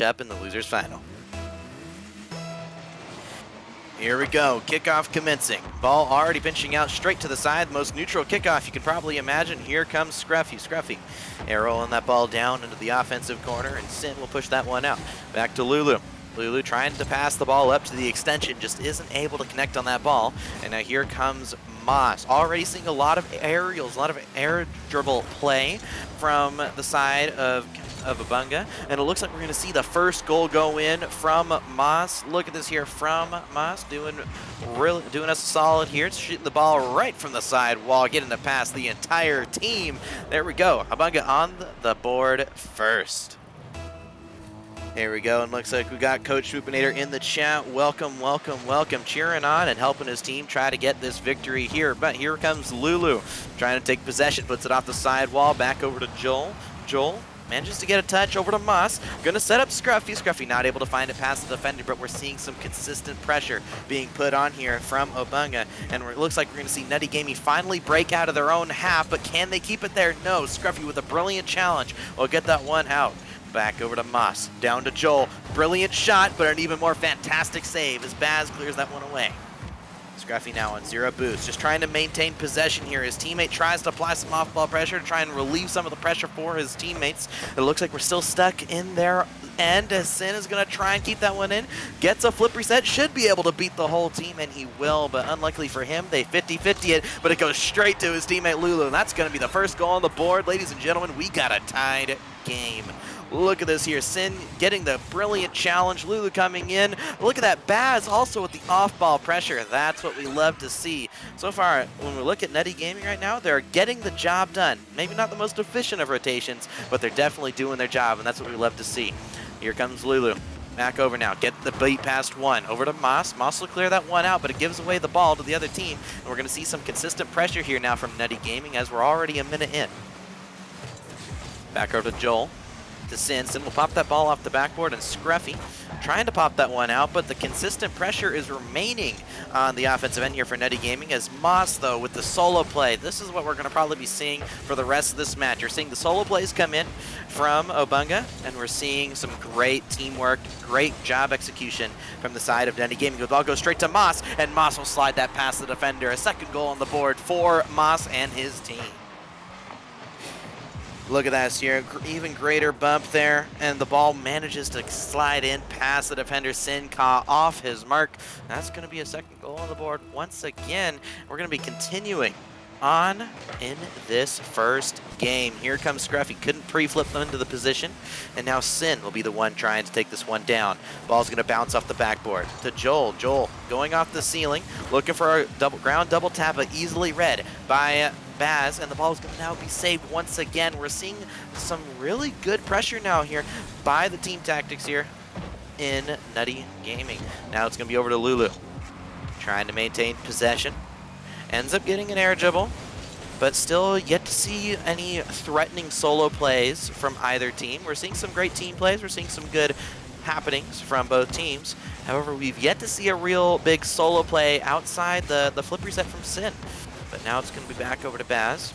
locked up in the loser's final. Here we go, kickoff commencing. Ball already pinching out straight to the side. The most neutral kickoff you can probably imagine. Here comes Scruffy. Arrowing that ball down into the offensive corner, and Sin will push that one out. Back to Lulu. Lulu trying to pass the ball up to the extension, just isn't able to connect on that ball. And now here comes Moss. Already seeing a lot of aerials, a lot of air dribble play from the side of Cowabunga, and it looks like we're going to see the first goal go in from Moss. Look at this here from Moss, doing us a solid here. It's shooting the ball right from the side wall, getting to pass the entire team. There we go. Cowabunga on the board first. Here we go, and looks like we got Coach Swoopinator in the chat. Welcome, cheering on and helping his team try to get this victory here. But here comes Lulu, trying to take possession, puts it off the side wall, back over to Joel. Joel manages to get a touch over to Moss. Gonna set up Scruffy. Scruffy not able to find it past the defender, but we're seeing some consistent pressure being put on here from Cowabunga. And it looks like we're gonna see Nutty Gaming finally break out of their own half, but can they keep it there? No. Scruffy with a brilliant challenge will get that one out. Back over to Moss, down to Joel. Brilliant shot, but an even more fantastic save as Baz clears that one away. Scruffy now on 0 boost, just trying to maintain possession here. His teammate tries to apply some off-ball pressure to try and relieve some of the pressure for his teammates. It looks like we're still stuck in their end as Sin is going to try and keep that one in. Gets a flip reset, should be able to beat the whole team, and he will, but unluckily for him, they 50-50 it, but it goes straight to his teammate Lulu, and that's going to be the first goal on the board. Ladies and gentlemen, we got a tied game. Look at this here, Sin getting the brilliant challenge, Lulu coming in. Look at that, Baz also with the off-ball pressure. That's what we love to see. So far, when we look at Nutty Gaming right now, they're getting the job done. Maybe not the most efficient of rotations, but they're definitely doing their job, and that's what we love to see. Here comes Lulu. Back over now, get the beat past one. Over to Moss. Moss will clear that one out, but it gives away the ball to the other team. And we're going to see some consistent pressure here now from Nutty Gaming as we're already a minute in. Back over to Joel. To Sin. Sin will pop that ball off the backboard, and Scruffy trying to pop that one out, but the consistent pressure is remaining on the offensive end here for Nutty Gaming as Moss, though, with the solo play. This is what we're going to probably be seeing for the rest of this match. You're seeing the solo plays come in from Cowabunga, and we're seeing some great teamwork, great job execution from the side of Nutty Gaming. The ball goes straight to Moss, and Moss will slide that past the defender. A second goal on the board for Moss and his team. Look at that here, even greater bump there, and the ball manages to slide in past the defender Sinka off his mark. That's going to be a second goal on the board once again. We're going to be continuing on in this first game. Here comes Scruffy, couldn't pre-flip them into the position, and now Sin will be the one trying to take this one down. Ball's going to bounce off the backboard to Joel. Joel going off the ceiling, looking for a ground double tap, but easily read by Baz, and the ball is going to now be saved once again. We're seeing some really good pressure now here by the team tactics here in Nutty Gaming. Now it's going to be over to Lulu, trying to maintain possession. Ends up getting an air dribble, but still yet to see any threatening solo plays from either team. We're seeing some great team plays. We're seeing some good happenings from both teams. However, we've yet to see a real big solo play outside the flip reset from Sin. But now it's going to be back over to Baz.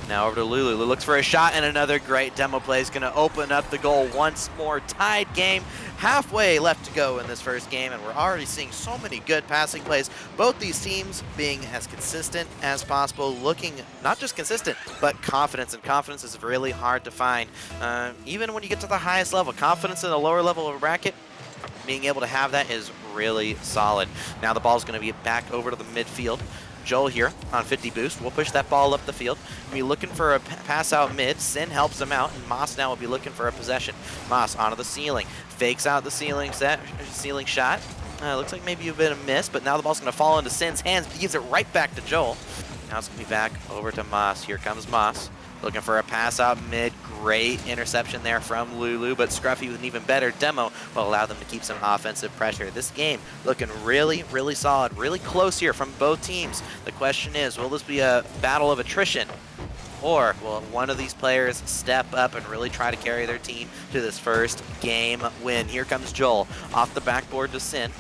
Now over to Lulu. Lulu looks for a shot, and another great demo play is going to open up the goal once more. Tied game, halfway left to go in this first game, and we're already seeing so many good passing plays. Both these teams being as consistent as possible, looking not just consistent, but confidence, and confidence is really hard to find. Even when you get to the highest level, confidence in the lower level of a bracket, being able to have that is really solid. Now the ball's going to be back over to the midfield. Joel here on 50 boost. We'll push that ball up the field. We'll be looking for a pass out mid. Sin helps him out, and Moss now will be looking for a possession. Moss onto the ceiling. Fakes out the ceiling shot. Looks like maybe a bit of a miss, but now the ball's going to fall into Sin's hands. He gives it right back to Joel. Now it's going to be back over to Moss. Here comes Moss. Looking for a pass out mid. Great interception there from Lulu, but Scruffy with an even better demo will allow them to keep some offensive pressure. This game looking really, really solid, really close here from both teams. The question is, will this be a battle of attrition? Or will one of these players step up and really try to carry their team to this first game win? Here comes Joel off the backboard to Sin.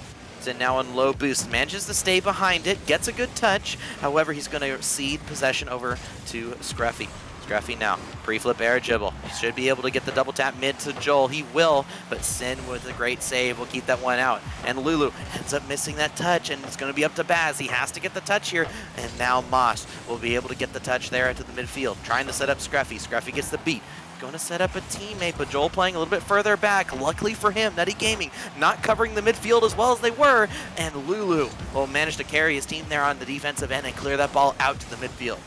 Sin now on low boost, manages to stay behind it, gets a good touch. However, he's going to cede possession over to Scruffy. Scruffy now. Pre-flip air dribble. He should be able to get the double tap mid to Joel. He will, but Sin with a great save will keep that one out. And Lulu ends up missing that touch, and it's going to be up to Baz. He has to get the touch here, and now Moss will be able to get the touch there into the midfield, trying to set up Scruffy. Scruffy gets the beat. Going to set up a teammate, but Joel playing a little bit further back. Luckily for him, Nutty Gaming not covering the midfield as well as they were, and Lulu will manage to carry his team there on the defensive end and clear that ball out to the midfield.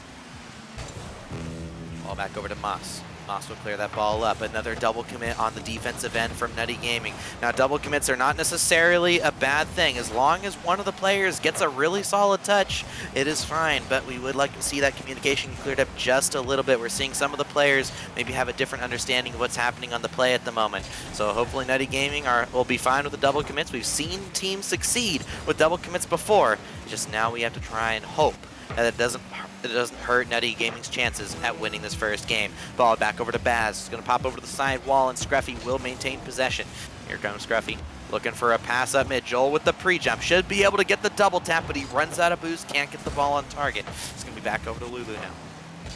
Ball back over to Moss. Moss will clear that ball up. Another double commit on the defensive end from Nutty Gaming. Now, double commits are not necessarily a bad thing. As long as one of the players gets a really solid touch, it is fine, but we would like to see that communication cleared up just a little bit. We're seeing some of the players maybe have a different understanding of what's happening on the play at the moment. So hopefully Nutty Gaming will be fine with the double commits. We've seen teams succeed with double commits before. Just now we have to try and hope that it doesn't hurt Nutty Gaming's chances at winning this first game. Ball back over to Baz. It's going to pop over to the side wall, and Scruffy will maintain possession. Here comes Scruffy, looking for a pass up mid. Joel with the pre-jump. Should be able to get the double tap, but he runs out of boost, can't get the ball on target. It's going to be back over to Lulu now.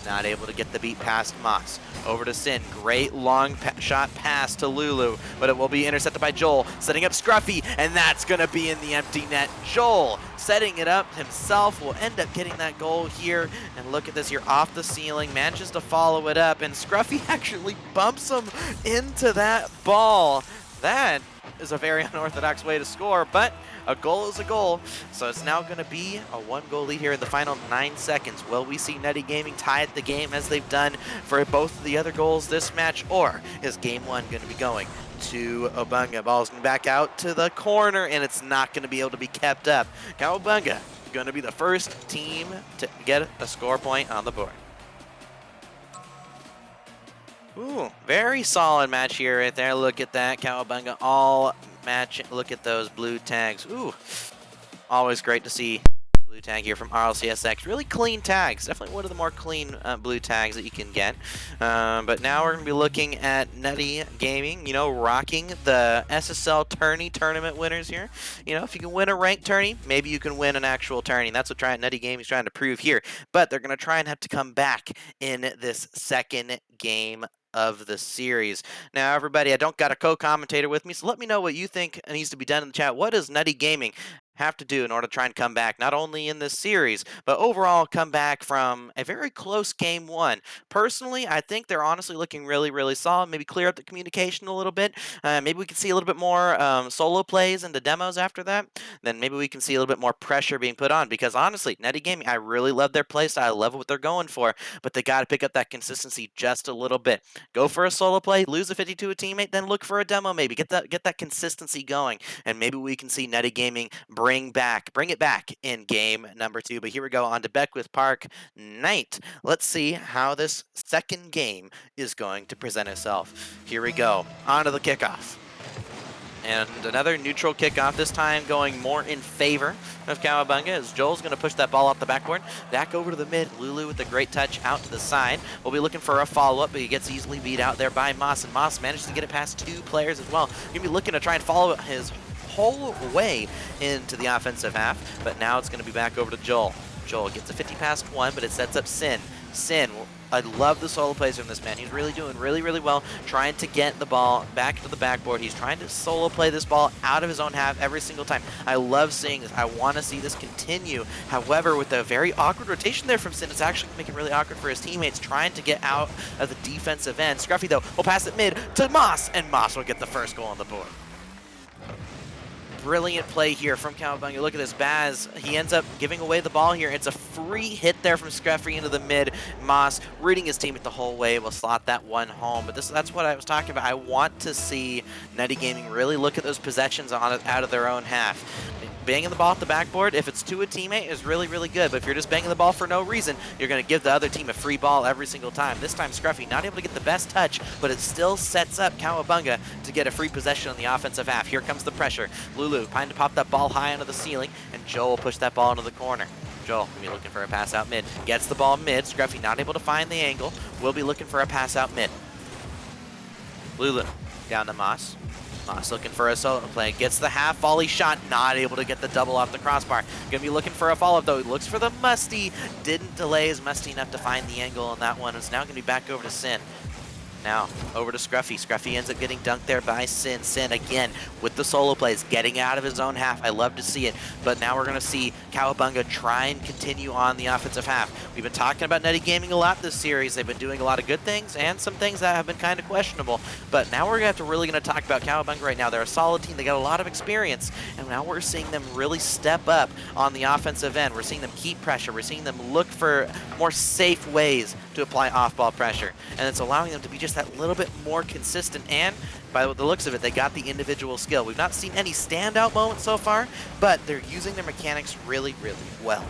Not able to get the beat past Moss. Over to Sin. Great long shot pass to Lulu, but it will be intercepted by Joel, setting up Scruffy, and that's going to be in the empty net. Joel setting it up himself will end up getting that goal here. And look at this here, off the ceiling, manages to follow it up, and Scruffy actually bumps him into that ball. That is a very unorthodox way to score, but a goal is a goal. So it's now going to be a 1-goal lead here in the final 9 seconds. Will we see Nutty Gaming tie the game as they've done for both of the other goals this match, or is game 1 going to be going to Cowabunga? Ball's going back out to the corner, and it's not going to be able to be kept up. Cowabunga going to be the first team to get a score point on the board. Ooh, very solid match here right there. Look at that. Cowabunga all match. Look at those blue tags. Ooh, always great to see blue tag here from RLCSX. Really clean tags. Definitely one of the more clean blue tags that you can get. But now we're going to be looking at Nutty Gaming, you know, rocking the SSL tourney tournament winners here. You know, if you can win a ranked tourney, maybe you can win an actual tourney. That's what Nutty Gaming is trying to prove here. But they're going to try and have to come back in this second game of the series. Now, everybody, I don't got a co-commentator with me, so let me know what you think needs to be done in the chat. What does Nutty Gaming have to do in order to try and come back, not only in this series, but overall come back from a very close game 1? Personally, I think they're honestly looking really, really solid. Maybe clear up the communication a little bit. Maybe we can see a little bit more solo plays into demos after that. Then maybe we can see a little bit more pressure being put on, because honestly, Nutty Gaming, I really love their play style. I love what they're going for, but they got to pick up that consistency just a little bit. Go for a solo play, lose a 50 to a teammate, then look for a demo maybe. Get that consistency going, and maybe we can see Nutty Gaming bring it back in game number 2. But here we go on to Beckwith Park Night. Let's see how this second game is going to present itself. Here we go, on to the kickoff. And another neutral kickoff, this time going more in favor of Cowabunga, as Joel's going to push that ball off the backboard. Back over to the mid. Lulu with a great touch out to the side. We'll be looking for a follow-up, but he gets easily beat out there by Moss, and Moss manages to get it past 2 players as well. He's going to be looking to try and follow his whole way into the offensive half, but now it's going to be back over to Joel. Joel gets a 50 past 1, but it sets up Sin. Sin, I love the solo plays from this man. He's really doing really well, trying to get the ball back to the backboard. He's trying to solo play this ball out of his own half every single time. I love seeing this. I want to see this continue. However, with a very awkward rotation there from Sin, it's actually making it really awkward for his teammates trying to get out of the defensive end. Scruffy, though, will pass it mid to Moss, and Moss will get the first goal on the board. Brilliant play here from Cowabunga. Look at this. Baz, he ends up giving away the ball here. It's a free hit there from Scruffy into the mid. Moss reading his teammate the whole way will slot that one home. But that's what I was talking about. I want to see Nutty Gaming really look at those possessions out of their own half. Banging the ball off the backboard, if it's to a teammate, is really good. But if you're just banging the ball for no reason, you're going to give the other team a free ball every single time. This time, Scruffy not able to get the best touch, but it still sets up Cowabunga to get a free possession on the offensive half. Here comes the pressure. Lulu trying to pop that ball high onto the ceiling, and Joel will push that ball into the corner. Joel will be looking for a pass out mid. Gets the ball mid. Scruffy not able to find the angle. Will be looking for a pass out mid. Lulu down to Moss. Moss looking for a solo play, gets the half volley shot, not able to get the double off the crossbar. Gonna be looking for a follow-up though, he looks for the Musty, didn't delay his Musty enough to find the angle on that one. It's now gonna be back over to Sin. Now, over to Scruffy. Scruffy ends up getting dunked there by Sin. Sin, again, with the solo plays, getting out of his own half. I love to see it. But now we're going to see Cowabunga try and continue on the offensive half. We've been talking about Nutty Gaming a lot this series. They've been doing a lot of good things and some things that have been kind of questionable. But now we're really going to talk about Cowabunga right now. They're a solid team. They got a lot of experience. And now we're seeing them really step up on the offensive end. We're seeing them keep pressure. We're seeing them look for more safe ways to apply off-ball pressure. And it's allowing them to be just that little bit more consistent, and by the looks of it, they got the individual skill. We've not seen any standout moments so far, but they're using their mechanics really, really well.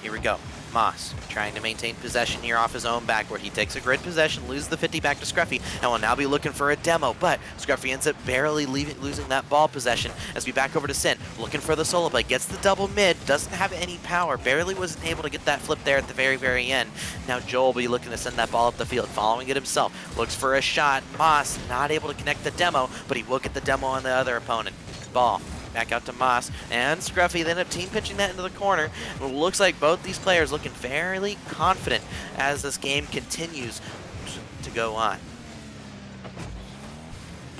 Here we go. Moss trying to maintain possession here off his own backboard. He takes a grid possession, loses the 50 back to Scruffy, and will now be looking for a demo, but Scruffy ends up barely losing that ball possession as we back over to Sin. Looking for the solo play, gets the double mid, doesn't have any power, barely wasn't able to get that flip there at the very, very end. Now Joel will be looking to send that ball up the field, following it himself. Looks for a shot. Moss not able to connect the demo, but he will get the demo on the other opponent. Ball back out to Moss, and Scruffy. They end up team pitching that into the corner. It looks like both these players looking fairly confident as this game continues to go on.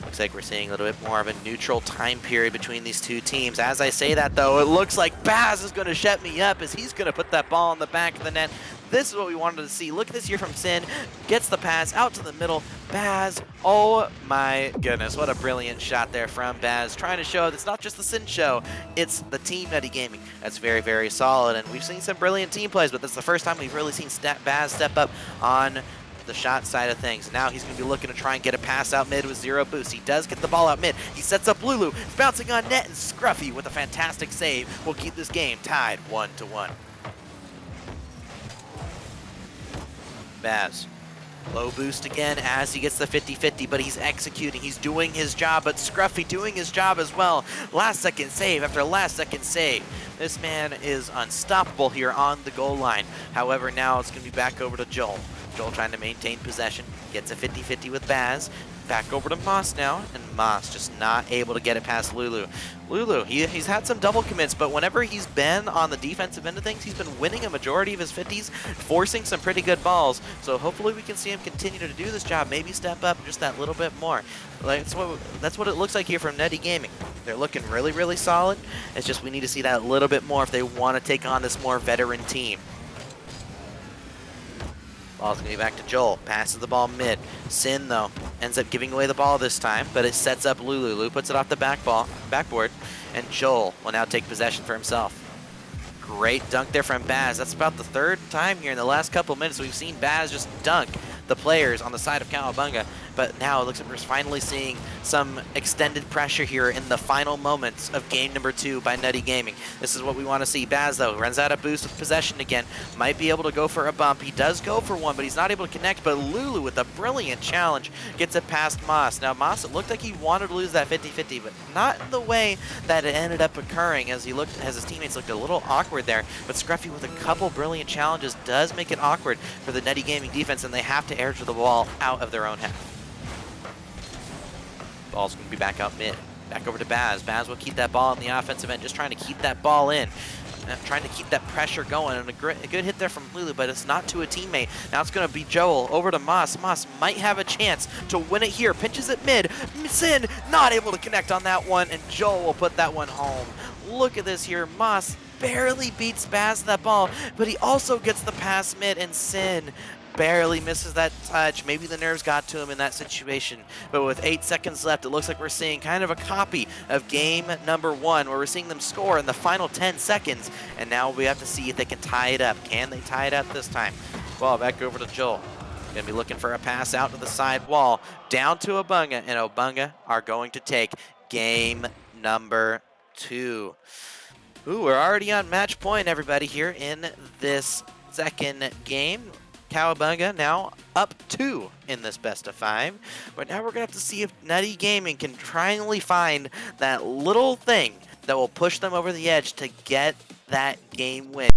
Looks like we're seeing a little bit more of a neutral time period between these two teams. As I say that, though, it looks like Baz is going to shut me up as he's going to put that ball in the back of the net. This is what we wanted to see. Look at this here from Sin. Gets the pass out to the middle. Baz, oh my goodness. What a brilliant shot there from Baz. Trying to show that it's not just the Sin show, it's the team Nutty Gaming. That's very, very solid. And we've seen some brilliant team plays, but that's the first time we've really seen Baz step up on the shot side of things. Now he's going to be looking to try and get a pass out mid with zero boost. He does get the ball out mid. He sets up Lulu. It's bouncing on net, and Scruffy with a fantastic save will keep this game tied 1-1. Baz, low boost again as he gets the 50-50, but he's executing. He's doing his job, but Scruffy doing his job as well. Last second save after last second save. This man is unstoppable here on the goal line. However, now it's going to be back over to Joel. Joel trying to maintain possession. Gets a 50-50 with Baz. Back over to Moss now, and Moss just not able to get it past Lulu. Lulu, he's had some double commits, but whenever he's been on the defensive end of things, he's been winning a majority of his 50s, forcing some pretty good balls. So hopefully we can see him continue to do this job, maybe step up just that little bit more. That's what it looks like here from Nutty Gaming. They're looking really, really solid. It's just we need to see that a little bit more if they want to take on this more veteran team. Ball's going to be back to Joel. Passes the ball mid. Sin, though, ends up giving away the ball this time, but it sets up Lulu. Lulu puts it off the backboard, and Joel will now take possession for himself. Great dunk there from Baz. That's about the third time here in the last couple minutes we've seen Baz just dunk the players on the side of Cowabunga. But now it looks like we're finally seeing some extended pressure here in the final moments of game number 2 by Nutty Gaming. This is what we want to see. Baz, though, runs out of boost with possession again. Might be able to go for a bump. He does go for one, but he's not able to connect. But Lulu, with a brilliant challenge, gets it past Moss. Now, Moss, it looked like he wanted to lose that 50-50, but not in the way that it ended up occurring as his teammates looked a little awkward there. But Scruffy, with a couple brilliant challenges, does make it awkward for the Nutty Gaming defense, and they have to air to the ball out of their own half. Ball's going to be back out mid. Back over to Baz. Baz will keep that ball in the offensive end, just trying to keep that ball in. Trying to keep that pressure going. And a good hit there from Lulu, but it's not to a teammate. Now it's going to be Joel over to Moss. Moss might have a chance to win it here. Pinches it mid. Sin not able to connect on that one, and Joel will put that one home. Look at this here. Moss barely beats Baz to that ball, but he also gets the pass mid, and Sin barely misses that touch. Maybe the nerves got to him in that situation. But with 8 seconds left, it looks like we're seeing kind of a copy of game number 1, where we're seeing them score in the final 10 seconds. And now we have to see if they can tie it up. Can they tie it up this time? Well, back over to Joel. Gonna be looking for a pass out to the side wall. Down to Cowabunga, and Cowabunga are going to take game number 2. Ooh, we're already on match point, everybody, here in this second game. Cowabunga now up 2 in this best of 5. But now we're going to have to see if Nutty Gaming can finally find that little thing that will push them over the edge to get that game win.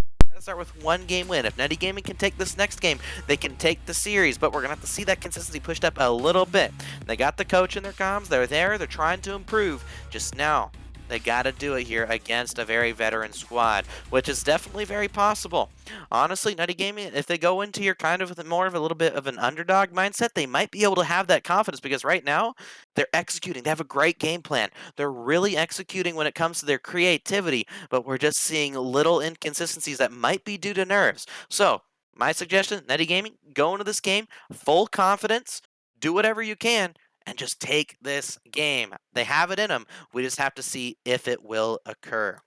start with 1-game win. If Nutty Gaming can take this next game, they can take the series, but we're going to have to see that consistency pushed up a little bit. They got the coach in their comms. They're there. They're trying to improve. Just now, they got to do it here against a very veteran squad, which is definitely very possible. Honestly, Nutty Gaming, if they go into here kind of with more of a little bit of an underdog mindset, they might be able to have that confidence because right now they're executing. They have a great game plan. They're really executing when it comes to their creativity, but we're just seeing little inconsistencies that might be due to nerves. So, my suggestion, Nutty Gaming, go into this game full confidence, do whatever you can, and just take this game. They have it in them. We just have to see if it will occur.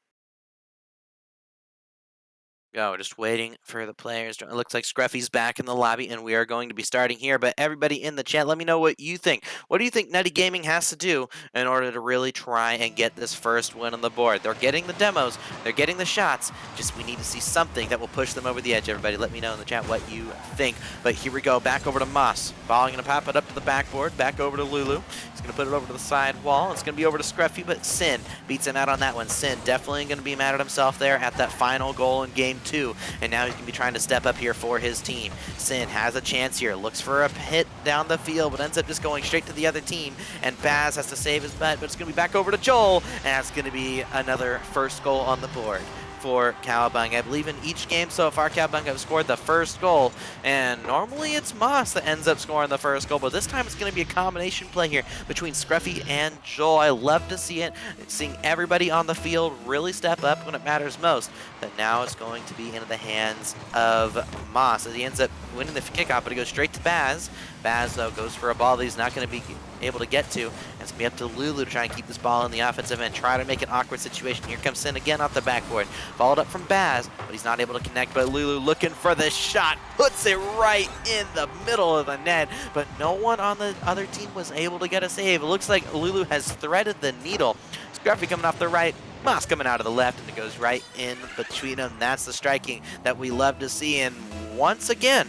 Go, just waiting for the players. It looks like Scruffy's back in the lobby, and we are going to be starting here. But everybody in the chat, let me know what you think. What do you think Nutty Gaming has to do in order to really try and get this first win on the board? They're getting the demos, they're getting the shots. Just we need to see something that will push them over the edge. Everybody, let me know in the chat what you think. But here we go, back over to Moss. Ball going to pop it up to the backboard, back over to Lulu. He's going to put it over to the side wall. It's going to be over to Scruffy, but Sin beats him out on that one. Sin definitely going to be mad at himself there at that final goal in game 2. And now he's going to be trying to step up here for his team. Sin has a chance here, looks for a hit down the field, but ends up just going straight to the other team. And Baz has to save his butt, but it's going to be back over to Joel. And that's going to be another first goal on the board for Cowabunga. I believe in each game so far, Cowabunga have scored the first goal, and normally it's Moss that ends up scoring the first goal, but this time it's going to be a combination play here between Scruffy and Joel. I love to see it, seeing everybody on the field really step up when it matters most, but now it's going to be into the hands of Moss as he ends up winning the kickoff, but it goes straight to Baz. Baz, though, goes for a ball that he's not going to be able to get to. It's going to be up to Lulu to try and keep this ball in the offensive end, try to make an awkward situation. Here comes Sin again off the backboard. Followed up from Baz, but he's not able to connect. But Lulu looking for the shot, puts it right in the middle of the net. But no one on the other team was able to get a save. It looks like Lulu has threaded the needle. Scruffy coming off the right, Moss coming out of the left, and it goes right in between them. That's the striking that we love to see. And once again,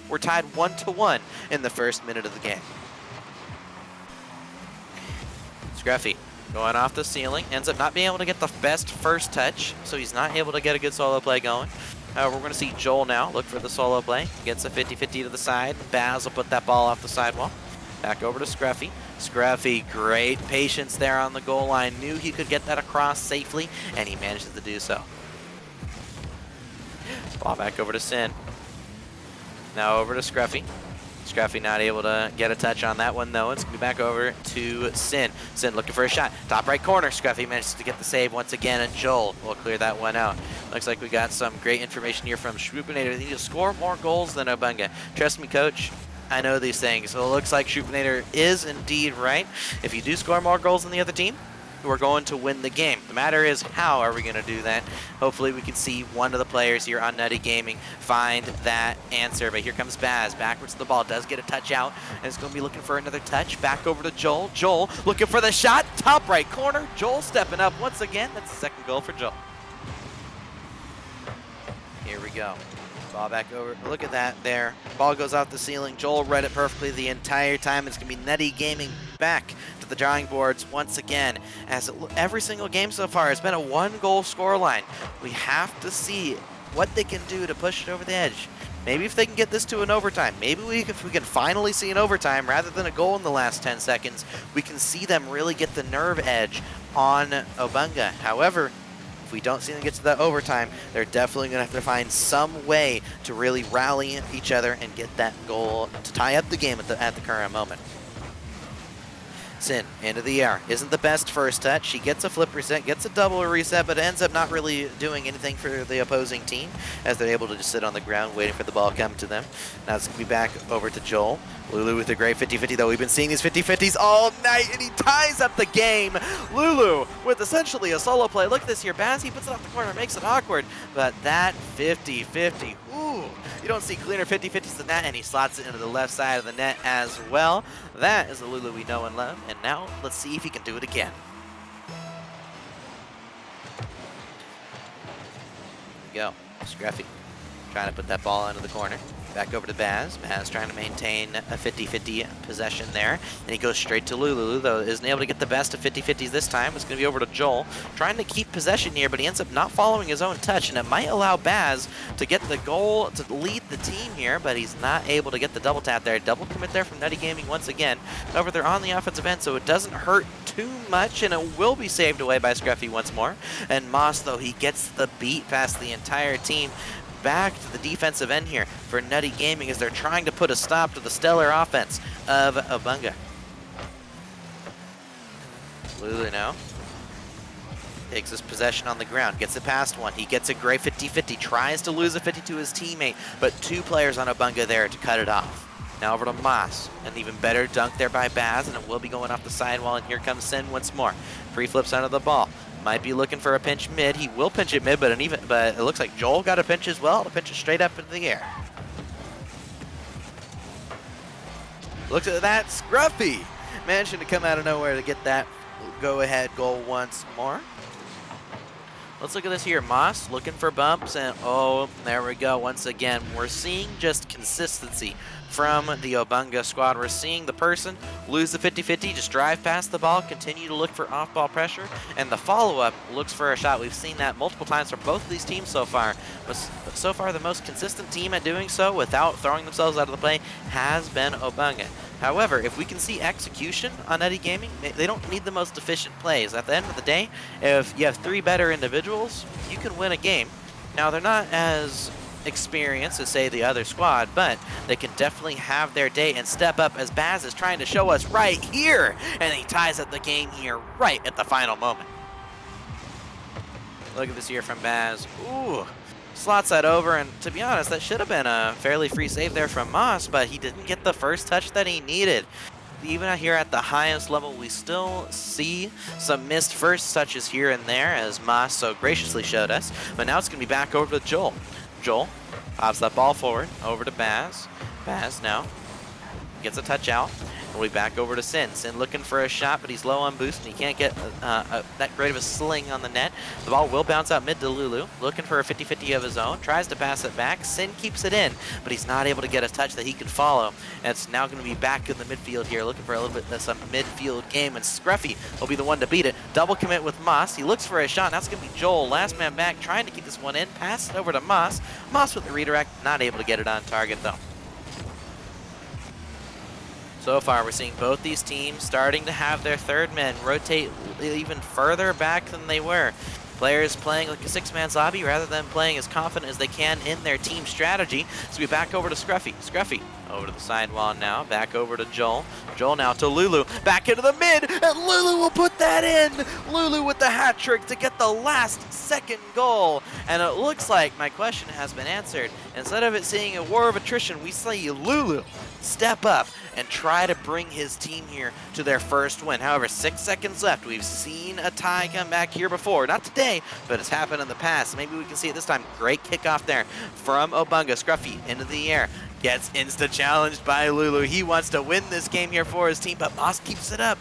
we're tied 1-1 in the first minute of the game. Scruffy going off the ceiling, ends up not being able to get the best first touch, so he's not able to get a good solo play going. We're going to see Joel now look for the solo play. Gets a 50-50 to the side. Baz will put that ball off the sidewall. Back over to Scruffy. Scruffy, great patience there on the goal line. Knew he could get that across safely, and he manages to do so. Ball back over to Sin. Now over to Scruffy. Scruffy not able to get a touch on that one, though. It's going to be back over to Sin. Sin looking for a shot. Top right corner. Scruffy manages to get the save once again, and Joel will clear that one out. Looks like we got some great information here from Schroopinator. They need to score more goals than Cowabunga. Trust me, coach. I know these things. So it looks like Schroopinator is indeed right. If you do score more goals than the other team, we're going to win the game. The matter is, how are we going to do that? Hopefully we can see one of the players here on Nutty Gaming find that answer. But here comes Baz, backwards to the ball, does get a touch out, and is going to be looking for another touch. Back over to Joel. Joel looking for the shot, top right corner. Joel stepping up once again. That's the second goal for Joel. Here we go. Ball back over. Look at that there. Ball goes off the ceiling. Joel read it perfectly the entire time. It's going to be Nutty Gaming back to the drawing boards once again. As every single game so far has been a 1-goal scoreline. We have to see what they can do to push it over the edge. Maybe if they can get this to an overtime. Maybe if we can finally see an overtime rather than a goal in the last 10 seconds, we can see them really get the nerve edge on Cowabunga. However, if we don't see them get to that overtime, they're definitely going to have to find some way to really rally each other and get that goal to tie up the game at the current moment. Sin into the air. Isn't the best first touch. She gets a flip reset, gets a double reset, but ends up not really doing anything for the opposing team as they're able to just sit on the ground waiting for the ball to come to them. Now it's going to be back over to Joel. Lulu with a great 50-50, though. We've been seeing these 50-50s all night, and he ties up the game. Lulu with essentially a solo play. Look at this here. Baz, he puts it off the corner, makes it awkward, but that 50-50, ooh, you don't see cleaner 50-50s than that, and he slots it into the left side of the net as well. That is the Lulu we know and love, and now let's see if he can do it again. Here we go. Scruffy trying to put that ball into the corner. Back over to Baz. Baz trying to maintain a 50-50 possession there. And he goes straight to Lulu. Lulu, though, isn't able to get the best of 50-50s this time. It's going to be over to Joel. Trying to keep possession here, but he ends up not following his own touch. And it might allow Baz to get the goal to lead the team here, but he's not able to get the double tap there. Double commit there from Nutty Gaming once again. However, they're on the offensive end, so it doesn't hurt too much, and it will be saved away by Scruffy once more. And Moss, though, he gets the beat past the entire team. Back to the defensive end here for Nutty Gaming as they're trying to put a stop to the stellar offense of Cowabunga. Lulu now takes his possession on the ground, gets it past one. He gets a great 50-50, tries to lose a 50 to his teammate, but two players on Cowabunga there to cut it off. Now over to Moss, an even better dunk there by Baz, and it will be going off the sidewall, and here comes Sin once more. Free flips under the ball. Might be looking for a pinch mid. He will pinch it mid, but it looks like Joel got a pinch as well. To pinch it straight up into the air. Look at that, Scruffy managing to come out of nowhere to get that go-ahead goal once more. Let's look at this here. Moss looking for bumps, and oh, there we go. Once again, we're seeing just consistency from the Cowabunga squad. We're seeing the person lose the 50-50, just drive past the ball, continue to look for off-ball pressure, and the follow-up looks for a shot. We've seen that multiple times from both of these teams so far. But so far, the most consistent team at doing so without throwing themselves out of the play has been Cowabunga. However, if we can see execution on Nutty Gaming, they don't need the most efficient plays. At the end of the day, if you have three better individuals, you can win a game. Now, they're not as experienced as, say, the other squad, but they can definitely have their day and step up as Baz is trying to show us right here. And he ties up the game here right at the final moment. Look at this here from Baz. Ooh. Slots that over, and to be honest, that should have been a fairly free save there from Moss, but he didn't get the first touch that he needed. Even here at the highest level, we still see some missed first touches here and there, as Moss so graciously showed us. But now it's going to be back over to Joel. Joel pops that ball forward, over to Baz. Baz now gets a touch out. We'll be back over to Sin. Sin looking for a shot, but he's low on boost, and he can't get that great of a sling on the net. The ball will bounce out mid to Lulu, looking for a 50-50 of his own. Tries to pass it back. Sin keeps it in, but he's not able to get a touch that he can follow. And it's now going to be back in the midfield here, looking for a little bit of some midfield game, and Scruffy will be the one to beat it. Double commit with Moss. He looks for a shot. Now it's going to be Joel, last man back, trying to keep this one in. Pass it over to Moss. Moss with the redirect, not able to get it on target, though. So far, we're seeing both these teams starting to have their third men rotate even further back than they were. Players playing like a six-man lobby rather than playing as confident as they can in their team strategy. So we back over to Scruffy. Scruffy over to the sidewall now. Back over to Joel. Joel now to Lulu. Back into the mid, and Lulu will put that in. Lulu with the hat trick to get the last second goal. And it looks like my question has been answered. Instead of it seeing a war of attrition, we see Lulu step up and try to bring his team here to their first win. However, 6 seconds left. We've seen a tie come back here before. Not today, but it's happened in the past. Maybe we can see it this time. Great kickoff there from Cowabunga. Scruffy into the air. Gets insta-challenged by Lulu. He wants to win this game here for his team, but Moss keeps it up.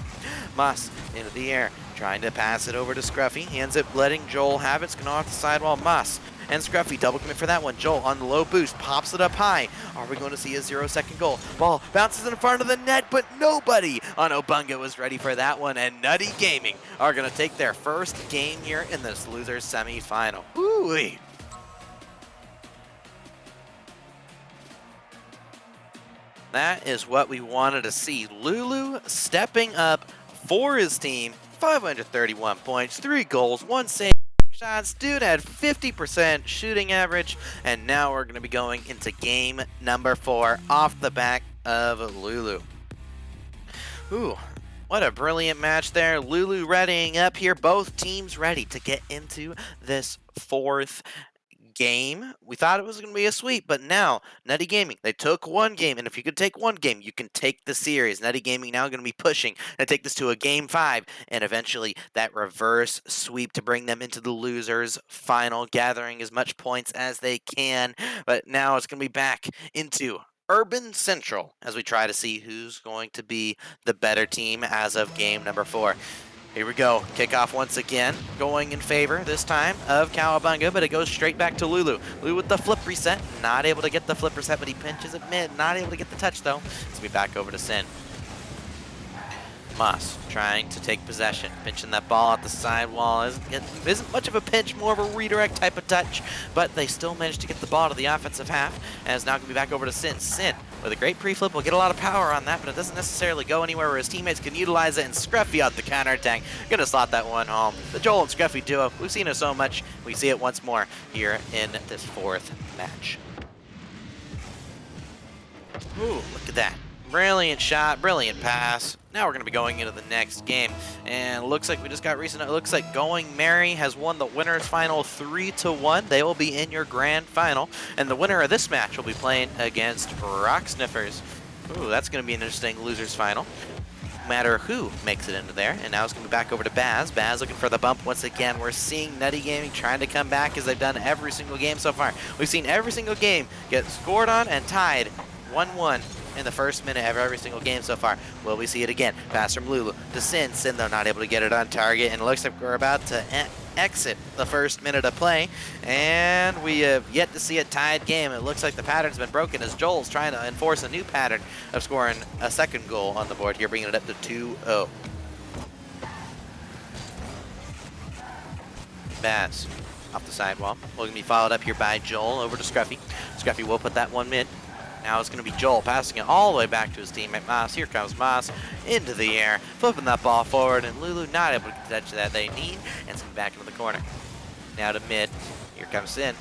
Moss into the air, trying to pass it over to Scruffy. He ends up letting Joel have it. It's going off the sidewall. Moss and Scruffy double commit for that one. Joel on the low boost, pops it up high. Are we going to see a 0-second goal? Ball bounces in front of the net, but nobody on Cowabunga was ready for that one, and Nutty Gaming are going to take their first game here in this losers semifinal. Ooh-wee. That is what we wanted to see. Lulu stepping up for his team. 531 points, 3 goals, 1 save. Shots. Dude had 50% shooting average, and now we're going to be going into game number 4 off the back of Lulu. Ooh, what a brilliant match there. Lulu readying up here. Both teams ready to get into this 4th game. We thought it was going to be a sweep, but now Nutty Gaming, they took one game, and if you could take one game, you can take the series. Nutty Gaming now going to be pushing and take this to a game 5, and eventually that reverse sweep to bring them into the losers final, gathering as much points as they can. But now it's going to be back into Urban Central as we try to see who's going to be the better team as of game number 4. Here we go. Kickoff once again, going in favor this time of Cowabunga, but it goes straight back to Lulu. Lulu with the flip reset, not able to get the flip reset, but he pinches it mid, not able to get the touch though. It's gonna be back over to Sin. Moss trying to take possession, pinching that ball at the sidewall. Isn't much of a pinch, more of a redirect type of touch, but they still managed to get the ball to the offensive half, and it's now going to be back over to Sin. Sin, with a great pre-flip, will get a lot of power on that, but it doesn't necessarily go anywhere where his teammates can utilize it, and Scruffy out the counterattack, going to slot that one home. The Joel and Scruffy duo, we've seen it so much, we see it once more here in this fourth match. Ooh, look at that. Brilliant shot, brilliant pass. Now we're going to be going into the next game, and it looks like we just got recent. It looks like Going Merry has won the winners final 3-1. They will be in your grand final, and the winner of this match will be playing against Rock Sniffers. Ooh, that's going to be an interesting losers final. No matter who makes it into there, and now it's going to be back over to Baz. Baz looking for the bump once again. We're seeing Nutty Gaming trying to come back as they've done every single game so far. We've seen every single game get scored on and tied 1-1. In the first minute of every single game so far. Will we see it again? Pass from Lulu to Sin. Sin, though, not able to get it on target, and it looks like we're about to exit the first minute of play, and we have yet to see a tied game. It looks like the pattern's been broken as Joel's trying to enforce a new pattern of scoring a second goal on the board here, bringing it up to 2-0. Baz off the sidewall. Will be followed up here by Joel over to Scruffy. Scruffy will put that one mid. Now it's going to be Joel passing it all the way back to his teammate Moss. Here comes Moss into the air, flipping that ball forward, and Lulu not able to get the touch that they need, and it's back into the corner. Now to mid. Here comes Sin,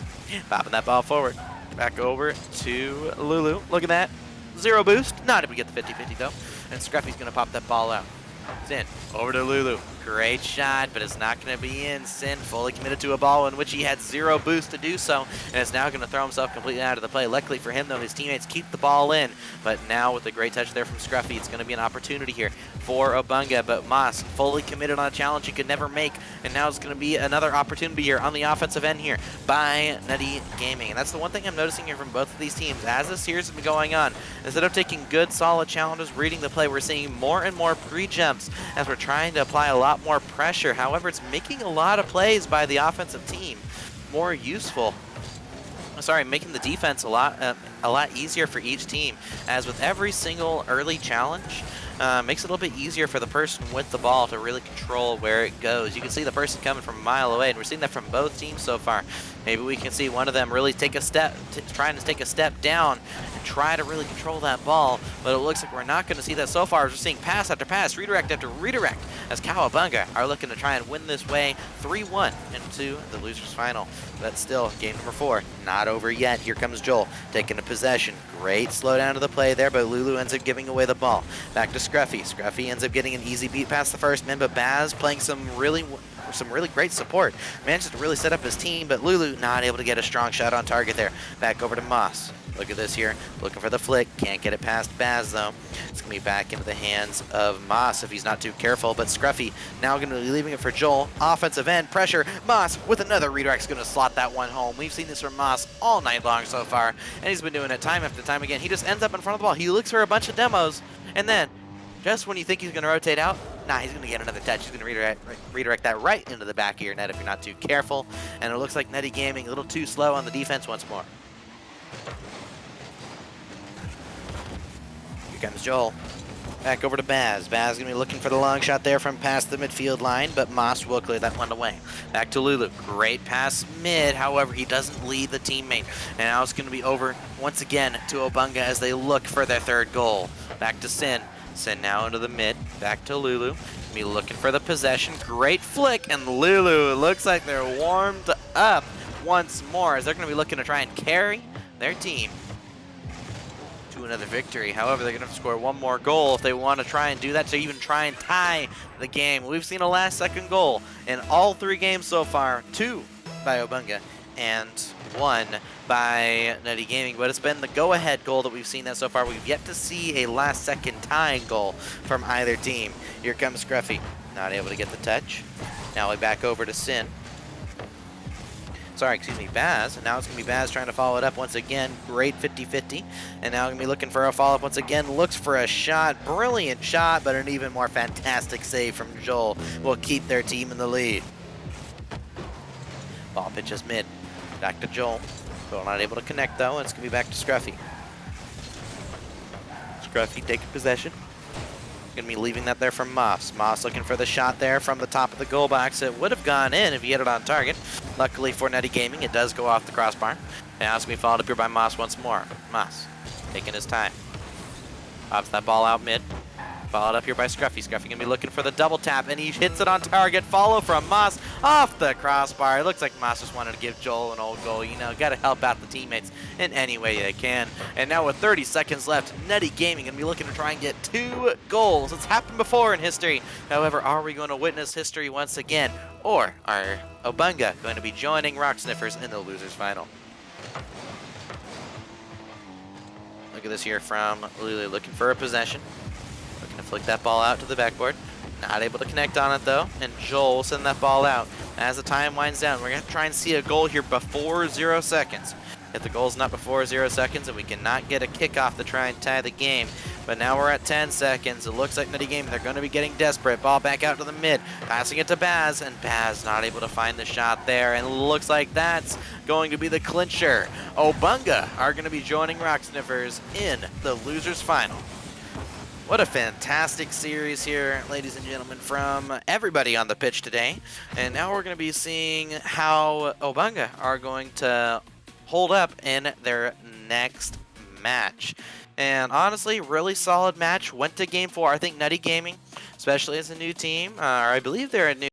popping that ball forward. Back over to Lulu. Look at that. Zero boost. Not able to get the 50-50 though. And Scruffy's going to pop that ball out. Sin over to Lulu. Great shot, but it's not going to be in. Sin fully committed to a ball in which he had zero boost to do so, and is now going to throw himself completely out of the play. Luckily for him, though, his teammates keep the ball in, but now with a great touch there from Scruffy, it's going to be an opportunity here for Cowabunga, but Moss fully committed on a challenge he could never make, and now it's going to be another opportunity here on the offensive end here by Nutty Gaming. And that's the one thing I'm noticing here from both of these teams. As this series has been going on, instead of taking good, solid challenges, reading the play, we're seeing more and more pre-jumps as we're trying to apply a lot more pressure. However, it's making a lot of plays by the offensive team more useful. Sorry, making the defense a lot easier for each team, as with every single early challenge, makes it a little bit easier for the person with the ball to really control where it goes. You can see the person coming from a mile away, and we're seeing that from both teams so far. Maybe we can see one of them really take a step, trying to take a step down and try to really control that ball, but it looks like we're not going to see that so far. We're seeing pass after pass, redirect after redirect, as Cowabunga are looking to try and win this way 3-1 into the losers final. But still, game number 4, not over yet. Here comes Joel, taking a possession. Great slowdown to the play there, but Lulu ends up giving away the ball. Back to Scruffy. Scruffy ends up getting an easy beat past the first man, but Baz playing some really great support. Manages to really set up his team, but Lulu not able to get a strong shot on target there. Back over to Moss. Look at this here, looking for the flick. Can't get it past Baz though. It's going to be back into the hands of Moss if he's not too careful, but Scruffy now going to be leaving it for Joel. Offensive end, pressure. Moss with another redirect is going to slot that one home. We've seen this from Moss all night long so far, and he's been doing it time after time again. He just ends up in front of the ball. He looks for a bunch of demos, and then just when you think he's going to rotate out, nah, he's going to get another touch. He's going to redirect that right into the back of your net if you're not too careful. And it looks like Nutty Gaming a little too slow on the defense once more. Here comes Joel. Back over to Baz. Baz going to be looking for the long shot there from past the midfield line, but Moss will clear that one away. Back to Lulu. Great pass mid, however, he doesn't lead the teammate. And now it's going to be over once again to Cowabunga as they look for their third goal. Back to Sin. Sin now into the mid. Back to Lulu. Be looking for the possession. Great flick, and Lulu, it looks like they're warmed up once more as they're going to be looking to try and carry their team to another victory. However, they're going to have to score one more goal if they want to try and do that, to even try and tie the game. We've seen a last-second goal in all 3 games so far, 2 by Cowabunga and 1 by Nutty Gaming, but it's been the go-ahead goal that we've seen that so far. We've yet to see a last-second tying goal from either team. Here comes Scruffy, not able to get the touch. Now we back over to Sin. Baz. And now it's going to be Baz trying to follow it up once again. Great 50-50. And now going to be looking for a follow-up once again. Looks for a shot. Brilliant shot, but an even more fantastic save from Joel will keep their team in the lead. Ball pitches mid. Back to Joel. Joel not able to connect, though, and it's going to be back to Scruffy. Scruffy taking possession. Going to be leaving that there for Moss. Moss looking for the shot there from the top of the goal box. It would have gone in if he hit it on target. Luckily for Nutty Gaming, it does go off the crossbar. Now it's going to be followed up here by Moss once more. Moss taking his time. Pops that ball out mid. Followed up here by Scruffy. Scruffy going to be looking for the double tap, and he hits it on target. Follow from Moss off the crossbar. It looks like Moss just wanted to give Joel an old goal. You know, got to help out the teammates in any way they can. And now with 30 seconds left, Nutty Gaming going to be looking to try and get 2 goals. It's happened before in history. However, are we going to witness history once again? Or are Cowabunga going to be joining Rock Sniffers in the losers final? Look at this here from Lulu looking for a possession. Looking to flick that ball out to the backboard. Not able to connect on it though, and Joel will send that ball out. As the time winds down, we're going to try and see a goal here before 0 seconds. If the goal's not before 0 seconds, then we cannot get a kickoff to try and tie the game. But now we're at 10 seconds. It looks like Nutty Gaming, they're going to be getting desperate. Ball back out to the mid, passing it to Baz, and Baz not able to find the shot there. And looks like that's going to be the clincher. Cowabunga are going to be joining Rock Sniffers in the losers final. What a fantastic series here, ladies and gentlemen, from everybody on the pitch today. And now we're going to be seeing how Cowabunga are going to hold up in their next match. And honestly, really solid match. Went to game 4. I think Nutty Gaming, especially as a new team, or I believe they're a new